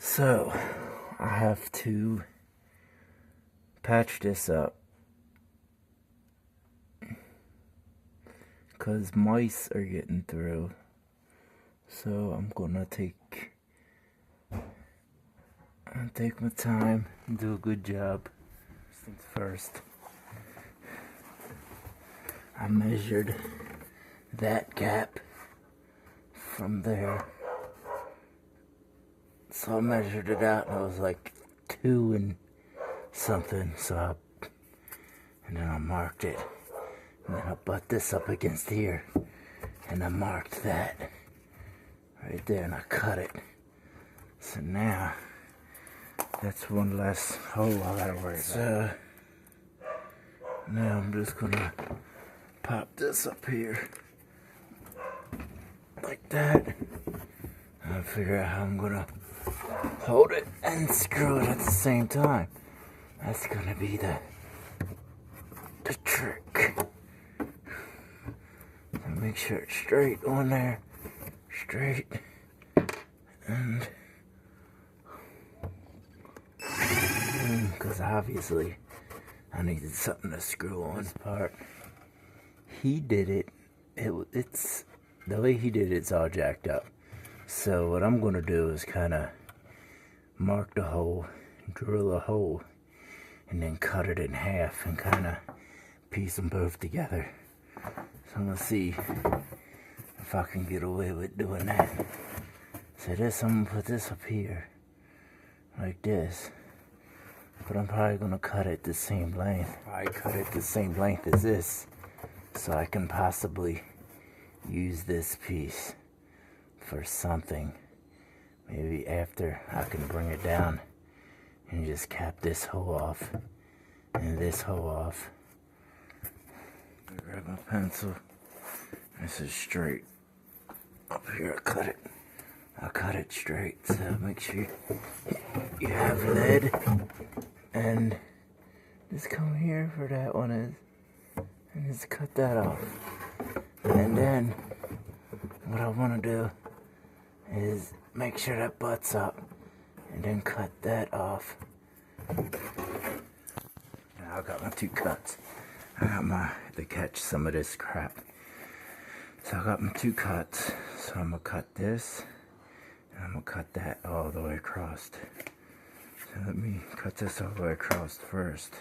So, I have to patch this up because mice are getting through. So I'm gonna take my time and do a good job. Things first, I measured that gap from there. So I measured it out and it was like 2 and something. And then I marked it. And then I butt this up against here. And I marked that right there and I cut it. So now that's one less hole I gotta worry about. So now I'm just gonna pop this up here like that. I'll figure out how I'm gonna hold it and screw it at the same time. That's gonna be the trick. So make sure it's straight on there. Straight. And because obviously I needed something to screw on this part. He did it. It's the way he did it's all jacked up. So what I'm gonna do is kind of mark the hole, drill a hole, and then cut it in half and kind of piece them both together. So I'm gonna see if I can get away with doing that. So I'm gonna put this up here like this, but I'm probably gonna cut it the same length. I cut it the same length as this, so I can possibly use this piece for something. Maybe after I can bring it down and just cap this hole off and this hole off. Grab my pencil. This is straight. Up here I cut it straight. So make sure you have lead. And just come here for that one and just cut that off. And then what I want to do is make sure that butts up and then cut that off. Now I got my 2 cuts. I got to catch some of this crap. So I got my 2 cuts. So I'm gonna cut this and I'm gonna cut that all the way across. So let me cut this all the way across first.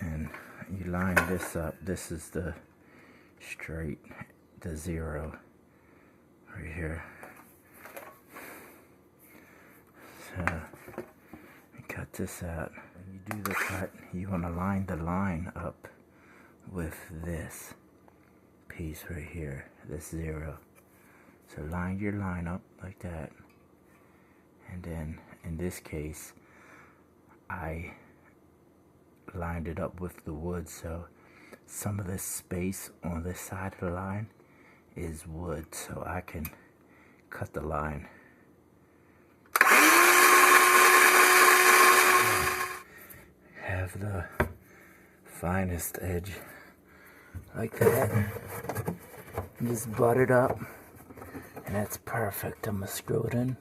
And you line this up. This is the straight, the 0 right here. So you cut this out. When you do the cut, you want to line the line up with this piece right here, this 0. So line your line up like that. And then in this case, I lined it up with the wood, so some of this space on this side of the line is wood, so I can cut the line. Have the finest edge like that. And just butt it up. And that's perfect. I'm gonna screw it in.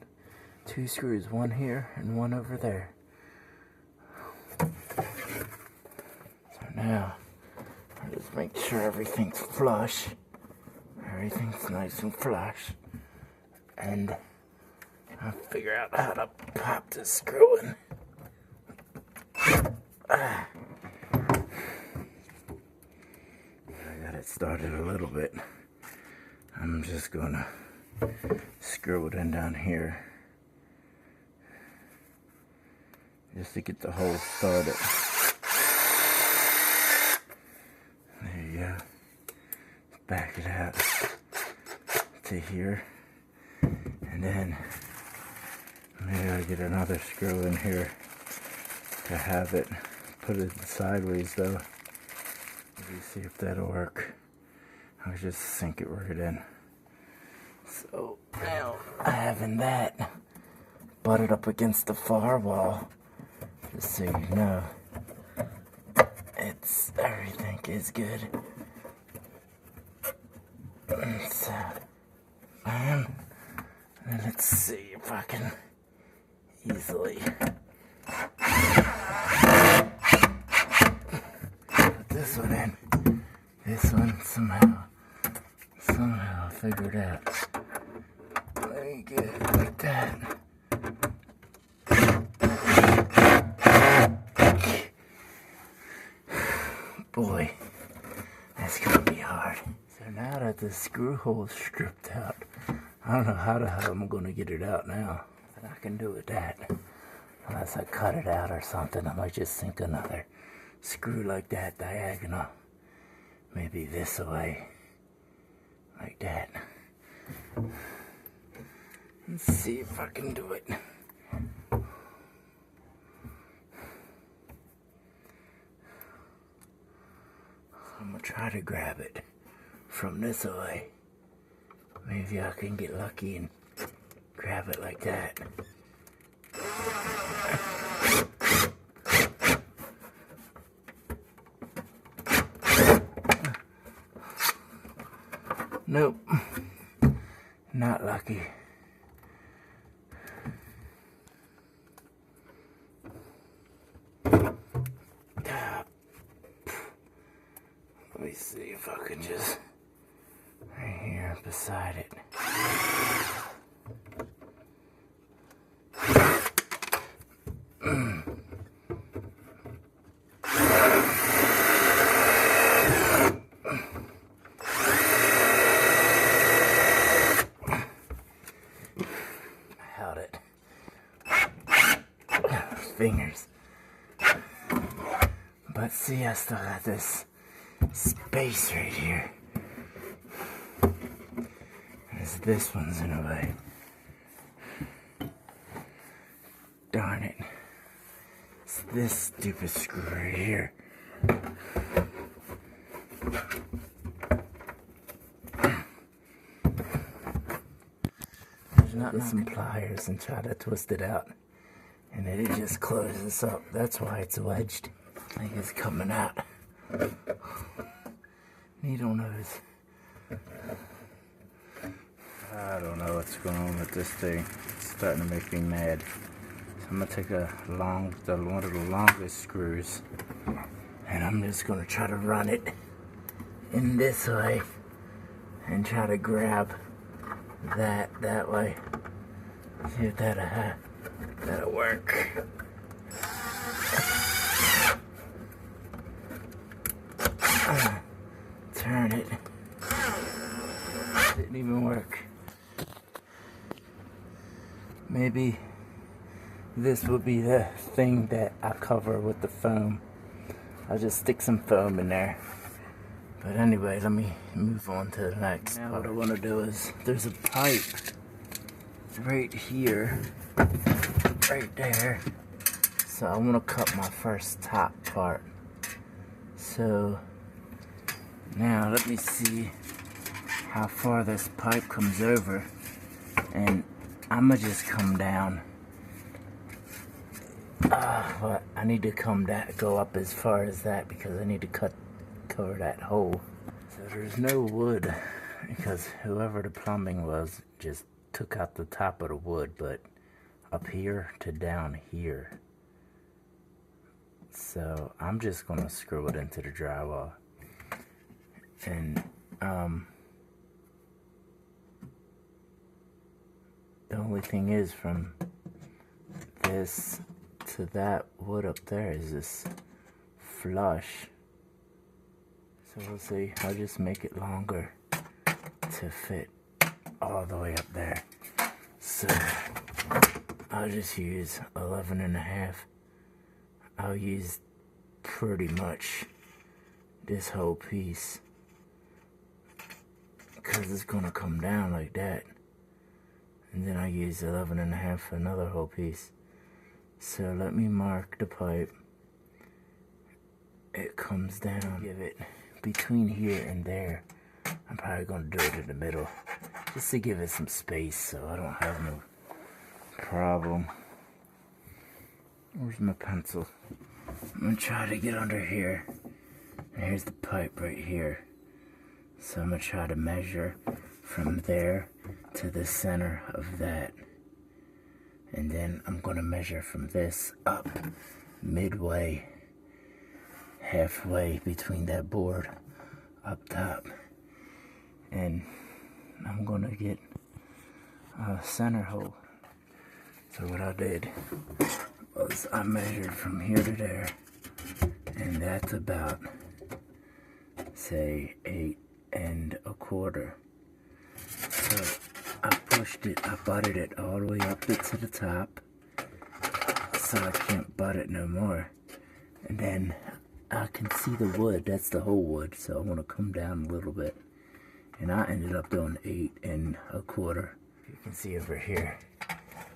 2 screws, one here and one over there. So now I just make sure everything's flush. Everything's nice and flush. And I'll figure out how to pop this screw in. I got it started a little bit. I'm just gonna screw it in down here just to get the hole started. There you go. Back it out to here, and then maybe I'll get another screw in here to have it. Put it sideways though. Let me see if that'll work. I'll just sink it right in. So now having that butted up against the far wall, just so you know, everything is good. So, and let's see if I can easily. Put this one in. This one somehow I figured out. Let me get it like that. Boy, that's gonna be hard. So now that the screw hole's stripped out, I don't know how the hell I'm gonna get it out now. But I can do with that. Unless I cut it out or something, I might just sink another screw like that diagonal. Maybe this way. Like that. Let's see if I can do it. I'm gonna try to grab it from this way. Maybe I can get lucky and grab it like that. Nope, not lucky. Let me see if I can just, right here beside it. Held it. Fingers. But see, I still got this space right here. This one's in a way. Darn it. It's this stupid screw right here. There's not some pliers and try to twist it out. And then it just closes up. That's why it's wedged. I think it's coming out. Needle nose. I don't know what's going on with this thing. It's starting to make me mad. So I'm gonna take one of the longest screws, and I'm just gonna try to run it in this way and try to grab that way. See if that'll work. Turn it. Didn't even work. Maybe this would be the thing that I cover with the foam. I'll just stick some foam in there. But anyway, let me move on to the next part. What I want to do is, there's a pipe right here, right there. So I want to cut my first top part. So now let me see how far this pipe comes over, and I'm gonna just come down. But I need to go up as far as that because I need to cover that hole. So there's no wood because whoever the plumbing was just took out the top of the wood, but up here to down here. So I'm just gonna screw it into the drywall. And the only thing is, from this to that wood up there is this flush. So we'll see. I'll just make it longer to fit all the way up there. So I'll just use 11.5. I'll use pretty much this whole piece because it's gonna come down like that. And then I use 11.5 for another whole piece. So let me mark the pipe. It comes down. Give it between here and there. I'm probably gonna do it in the middle, just to give it some space so I don't have no problem. Where's my pencil? I'm gonna try to get under here. And here's the pipe right here. So I'm gonna try to measure from there to the center of that. And then I'm going to measure from this up midway, halfway between that board up top. And I'm going to get a center hole. So what I did was I measured from here to there, and that's about, say, 8 1/4. So I pushed it, I butted it all the way up to the top, so I can't butt it no more. And then I can see the wood, that's the whole wood, so I want to come down a little bit. And I ended up doing 8 1/4. You can see over here,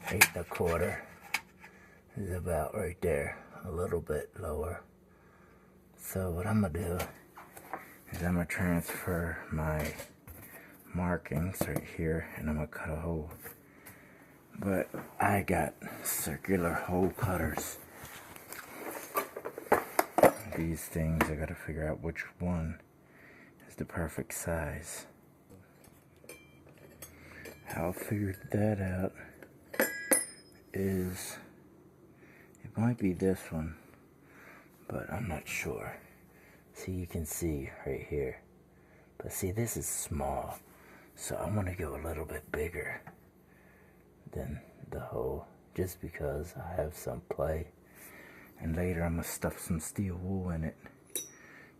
8 1/4 is about right there, a little bit lower. So what I'm gonna do is I'm gonna transfer my markings right here, and I'm gonna cut a hole. But I got circular hole cutters. These things, I gotta figure out which one is the perfect size. How I figured that out is it might be this one, but I'm not sure. See, you can see right here, but see, this is small, so I'm gonna go a little bit bigger than the hole, just because I have some play. And later I'm gonna stuff some steel wool in it,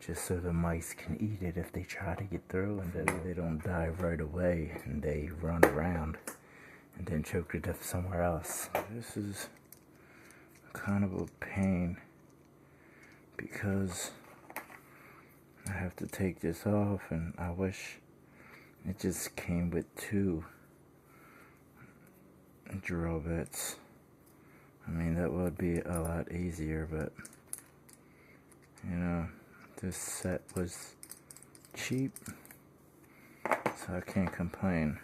just so the mice can eat it if they try to get through, and then they don't die right away and they run around and then choke to death somewhere else. This is kind of a pain because I have to take this off, and I wish it just came with 2 drill bits. I mean, that would be a lot easier, but you know, this set was cheap, so I can't complain.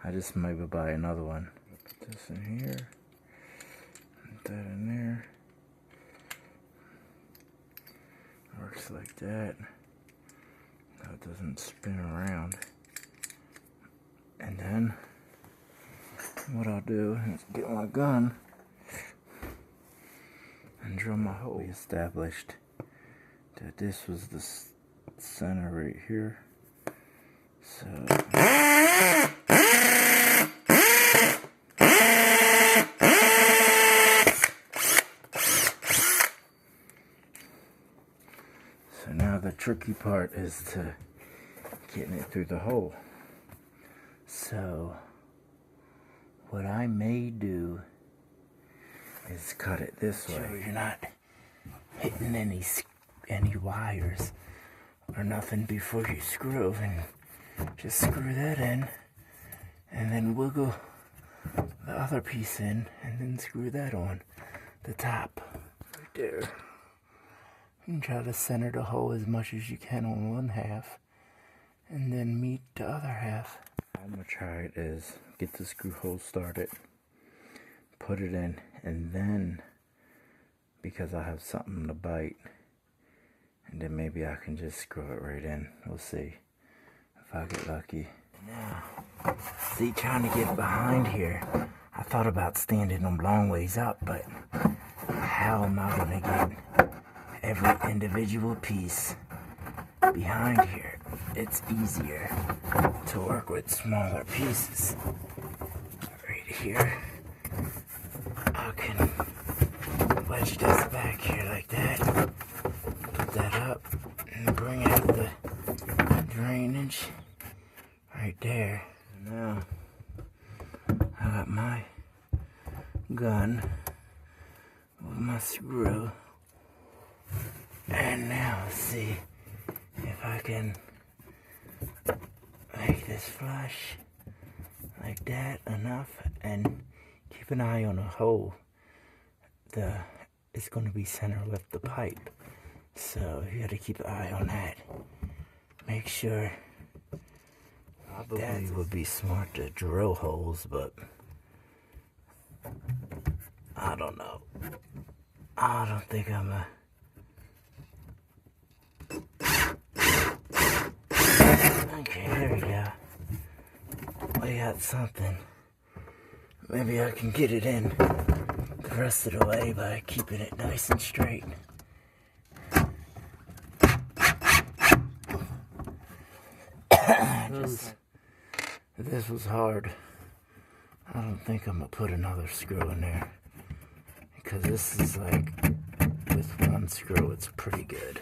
I just maybe buy another one. Put this in here, put that in there. Works like that. Now it doesn't spin around. And then what I'll do is get my gun and drill my hole. We established that this was the center right here. So now the tricky part is to getting it through the hole. So what I may do is cut it this way, so you're not hitting any wires or nothing before you screw, and just screw that in, and then wiggle the other piece in, and then screw that on the top right there. And try to center the hole as much as you can on one half, and then meet the other half. What I'm gonna try is get the screw hole started, put it in, and then, because I have something to bite, and then maybe I can just screw it right in. We'll see if I get lucky. Now, see, trying to get behind here, I thought about standing them long ways up, but how am I gonna get every individual piece behind here? It's easier to work with smaller pieces. Right here, I can wedge this back here like that, put that up, and bring out the drainage right there. Now, I got my gun with my screw. And now let's see if I can make this flush like that enough, and keep an eye on the hole. It's going to be center with the pipe, so you got to keep an eye on that. Make sure. Probably it would be smart to drill holes, but I don't know. I don't think I'm a. Okay, there we go. We got something. maybe I can get it in the rest of the way by keeping it nice and straight. This was hard. I don't think I'm gonna put another screw in there, because this is like, with one screw it's pretty good,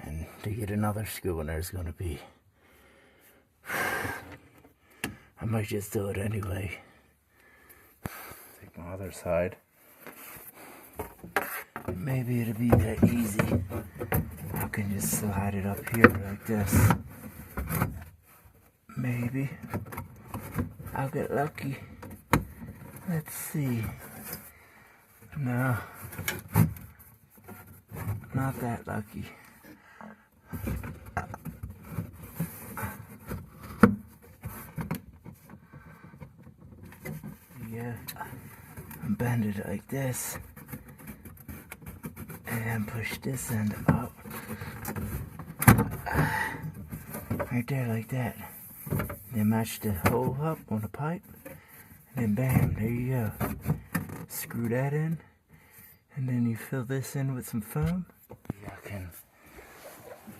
and to get another screw in there is gonna be, I might just do it anyway. Take my other side. Maybe it'll be that easy. I can just slide it up here like this. Maybe I'll get lucky. Let's see. No, not that lucky. Yeah, bend it like this, and push this end up, right there like that. Then match the hole up on the pipe, and then bam, there you go. Screw that in, and then you fill this in with some foam. I can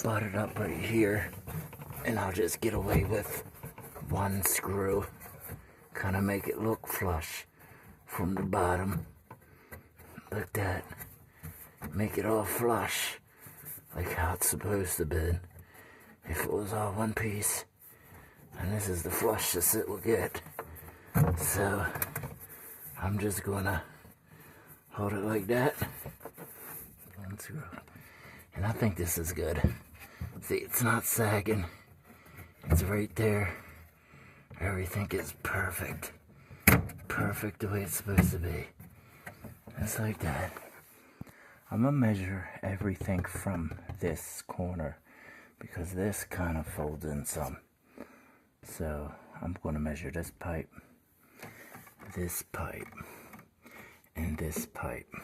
butt it up right here, and I'll just get away with one screw. Kind of make it look flush from the bottom, like that. Make it all flush, like how it's supposed to be, if it was all one piece. And this is the flushest it will get. So I'm just gonna hold it like that. And I think this is good. See, it's not sagging. It's right there. Everything is perfect. Perfect the way it's supposed to be. Just like that. I'm gonna measure everything from this corner, because this kind of folds in some. So I'm gonna measure this pipe, and this pipe.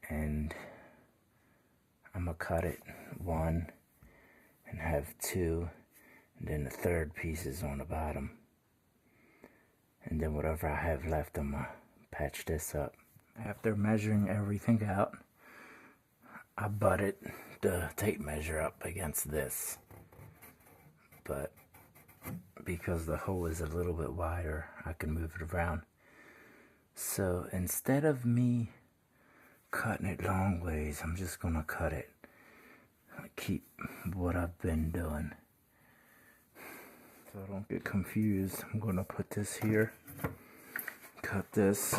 And I'm gonna cut it one and have two, and then the third piece is on the bottom. And then whatever I have left, I'm gonna patch this up. After measuring everything out, I butted the tape measure up against this. But because the hole is a little bit wider, I can move it around. So instead of me cutting it long ways, I'm just gonna cut it. Keep what I've been doing. So I don't get confused, I'm gonna put this here, cut this.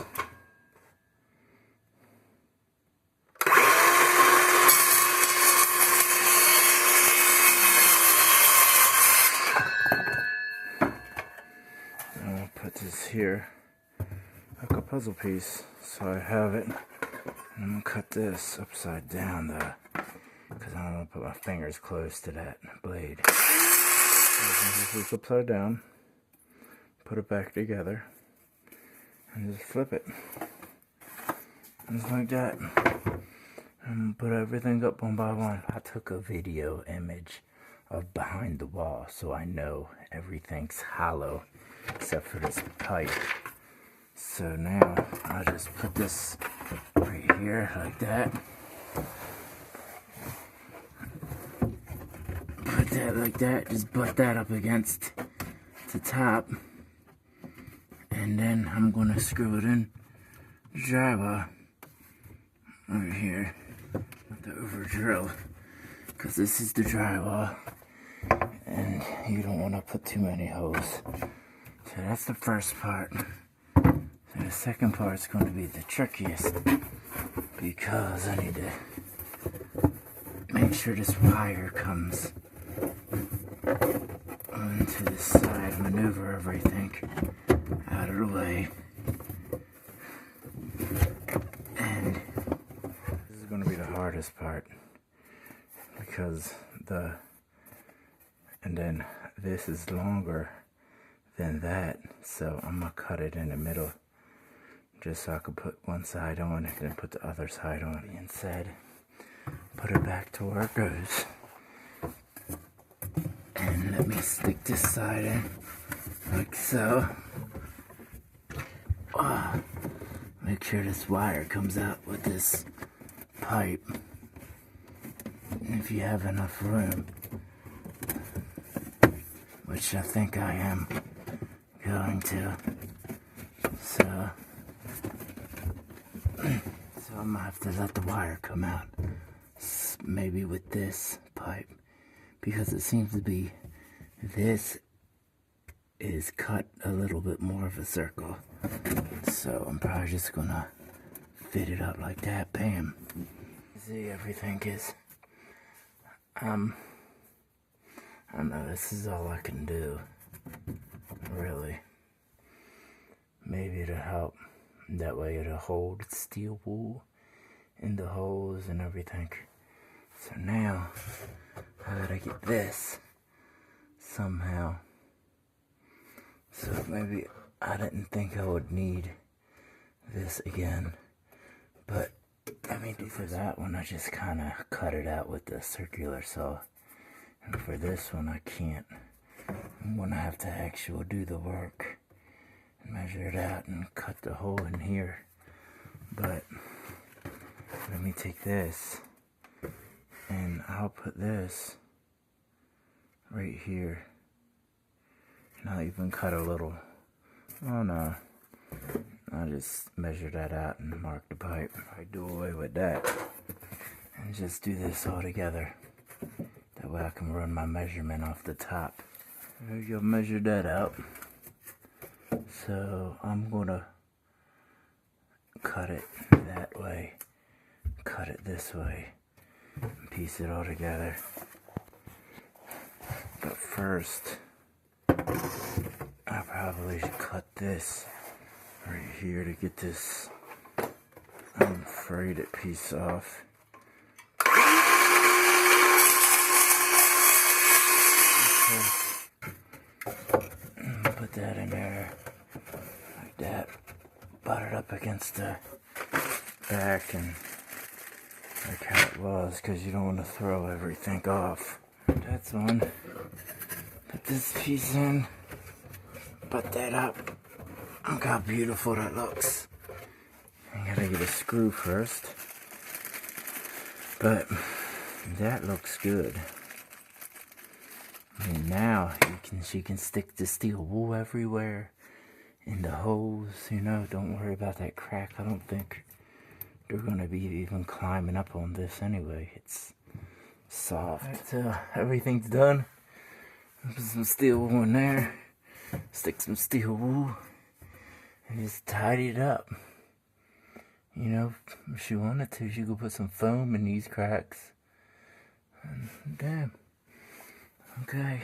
I'm gonna put this here like a puzzle piece, so I have it. And I'm gonna cut this upside down though, because I don't want to put my fingers close to that blade. So this is upside down, put it back together, and just flip it. Just like that. And put everything up one by one. I took a video image of behind the wall, so I know everything's hollow except for this pipe. So now I'll just put this right here like that. Put that like that, just butt that up against the top. And then I'm gonna screw it in the drywall right here with the over drill, because this is the drywall and you don't want to put too many holes. So that's the first part. So the second part is going to be the trickiest, because I need to make sure this wire comes onto this side, maneuver everything out of the way. And this is going to be the hardest part, because and then this is longer than that, so I'm gonna cut it in the middle just so I can put one side on and then put the other side on. Being said, put it back to where it goes, and let me stick this side in like so. make sure this wire comes out with this pipe. If you have enough room, which I think I am going to. So I'm gonna have to let the wire come out, maybe with this pipe, because it seems to be this is cut a little bit more of a circle. So I'm probably just gonna fit it up like that. Bam. See, everything is I don't know, this is all I can do, really. Maybe it'll help. That way it'll hold steel wool in the holes and everything. So now, I gotta get this somehow. So maybe I didn't think I would need this again. But, I mean, for that one, I just kind of cut it out with the circular saw. And for this one, I can't. I'm gonna have to actually do the work. Measure it out and cut the hole in here. But let me take this and I'll put this right here, and I'll even cut a little, oh no, I'll just measure that out and mark the pipe. I do away with that and just do this all together. That way I can run my measurement off the top. There you go, measure that out. So I'm gonna cut it that way, cut it this way, and piece it all together. But first, I probably should cut this right here to get this unfrayed piece off. Okay. Put that in there. That, butt it up against the back and like how it was, because you don't want to throw everything off. That's on. Put this piece in, butt that up. Look how beautiful that looks. I gotta get a screw first, but that looks good. I mean, now she can stick the steel wool everywhere. In the holes, you know, don't worry about that crack. I don't think they're gonna be even climbing up on this anyway. It's soft. Right, so everything's done. Put some steel wool in there. Stick some steel wool and just tidy it up. You know, if she wanted to, she could put some foam in these cracks. And damn. Okay.